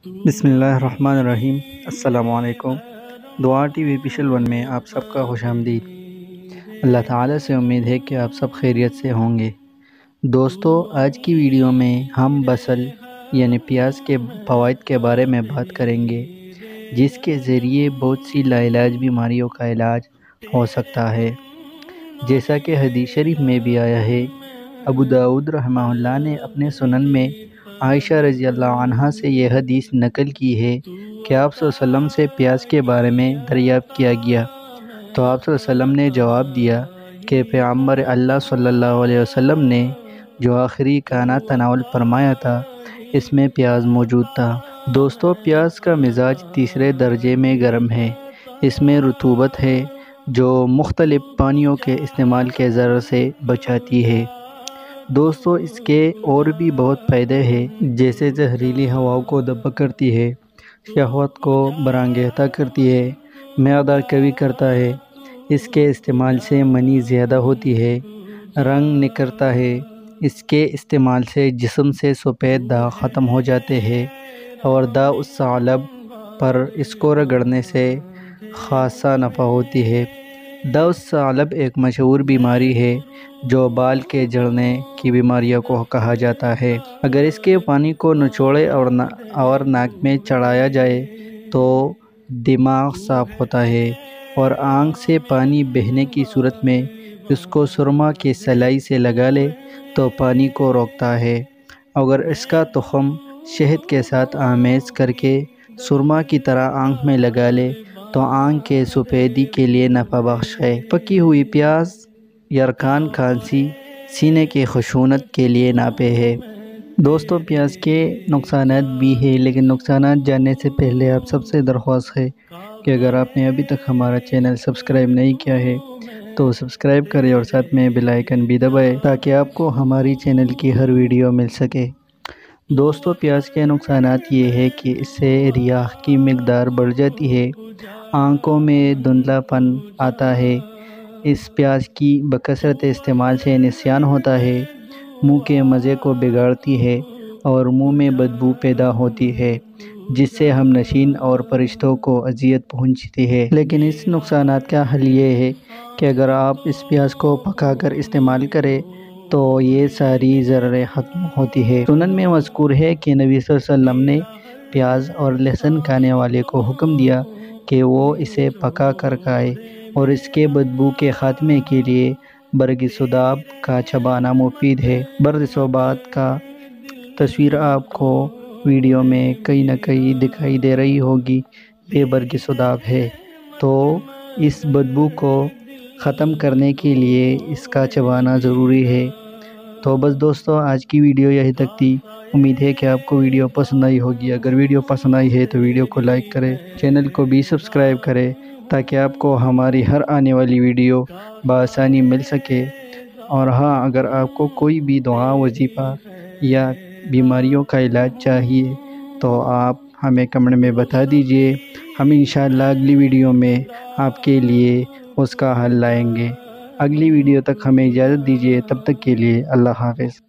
بسم اللہ الرحمن الرحیم۔ السلام علیکم۔ دعا ٹی وی ایپیشل 1 میں آپ سب کا خوش آمدید۔ اللہ تعالیٰ سے امید ہے کہ آپ سب خیریت سے ہوں گے۔ دوستو، آج کی ویڈیو میں ہم بصل یعنی پیاز کے فوائد کے بارے میں بات کریں گے، جس کے ذریعے بہت سی لاعلاج بیماریوں کا علاج ہو سکتا ہے، جیسا کہ حدیث شریف میں بھی آیا ہے۔ ابو داؤد رحمہ اللہ نے اپنے سنن میں عائشہ رضی اللہ عنہا سے یہ حدیث نقل کی ہے کہ آپ صلی اللہ علیہ وسلم سے پیاز کے بارے میں دریافت کیا گیا تو آپ صلی اللہ علیہ وسلم نے جواب دیا کہ پیغمبر اللہ صلی اللہ علیہ وسلم نے جو آخری کھانا تناول فرمایا تھا اس میں پیاز موجود تھا۔ دوستو، پیاز کا مزاج تیسرے درجے میں گرم ہے۔ اس میں رطوبت ہے جو مختلف پانیوں کے استعمال کے ضرر سے بچاتی ہے۔ دوستو، اس کے اور بھی بہت فائدے ہیں، جیسے زہریلی ہواؤں کو دفع کرتی ہے، شہوت کو برانگیختہ کرتی ہے، معدہ قوی کرتا ہے۔ اس کے استعمال سے منی زیادہ ہوتی ہے، رنگ نکھرتا ہے۔ اس کے استعمال سے جسم سے سفید داغ ختم ہو جاتے ہیں اور داء الثعلب پر اس کو رگڑنے سے خاصا نفع ہوتی ہے۔ داء الثعلب ایک مشہور بیماری ہے جو بال کے جھڑنے کی بیماریوں کو کہا جاتا ہے۔ اگر اس کے پانی کو نچوڑے اور ناک میں چڑھایا جائے تو دماغ صاف ہوتا ہے، اور آنکھ سے پانی بہنے کی صورت میں اس کو سرما کی سلائی سے لگا لے تو پانی کو روکتا ہے۔ اگر اس کا تخم شہد کے ساتھ آمیز کر کے سرما کی طرح آنکھ میں لگا لے تو آنکھ کے سفیدی کے لیے نفع بخش ہے۔ پکی ہوئی پیاز یرقان کھانسی سینے کی خشونت کے لیے نافع ہے۔ دوستو، پیاز کے نقصانات بھی ہیں، لیکن نقصانات جاننے سے پہلے آپ سب سے درخواست ہے کہ اگر آپ نے ابھی تک ہمارا چینل سبسکرائب نہیں کیا ہے تو سبسکرائب کریں اور ساتھ میں بیل آئیکن بھی دبائیں تاکہ آپ کو ہماری چینل کی ہر ویڈیو مل سکے۔ دوستو، پیاز کے نقصانات یہ ہے کہ اس سے ریاح کی مقدار بڑھ جاتی ہے، آنکھوں میں دھندلا پن آتا ہے، اس پیاز کی بکثرت استعمال سے نسیان ہوتا ہے، منہ کے مزے کو بگاڑتی ہے اور منہ میں بدبو پیدا ہوتی ہے جس سے ہم نشین اور فرشتوں کو اذیت پہنچتی ہے۔ لیکن اس نقصانات کا حل یہ ہے کہ اگر آپ اس پیاز کو پکا کر استعمال کریں تو یہ ساری ضرریں ختم ہوتی ہے۔ سنن میں مذکور ہے کہ نبی صلی اللہ علیہ وسلم نے پیاز اور لہسن کھانے والے کو حکم دیا کہ وہ اسے پکا کر کھائے، اور اس کے بدبو کے خاتمے کے لیے برگ سداب کا چبانا مفید ہے۔ برگ سداب کا تصویر آپ کو ویڈیو میں کہیں نہ کہیں دکھائی دے رہی ہوگی، یہ برگ سداب ہے۔ تو اس بدبو کو ختم کرنے کے لیے اس کا چبانا ضروری ہے۔ تو بس دوستو، آج کی ویڈیو یہی تک تھی۔ امید ہے کہ آپ کو ویڈیو پسند آئی ہوگی۔ اگر ویڈیو پسند آئی ہے تو ویڈیو کو لائک کریں، چینل کو بھی سبسکرائب کریں تاکہ آپ کو ہماری ہر آنے والی ویڈیو بآسانی مل سکے۔ اور ہاں، اگر آپ کو کوئی بھی دعا، وظیفہ یا بیماریوں کا علاج چاہیے تو آپ ہمیں کمنٹ میں بتا دیجئے، ہم انشاءاللہ اگلی ویڈیو میں آپ کے لیے اس کا حل لائیں گے۔ اگلی ویڈیو تک ہمیں اجازت دیجیے، تب تک کے لیے اللہ حافظ۔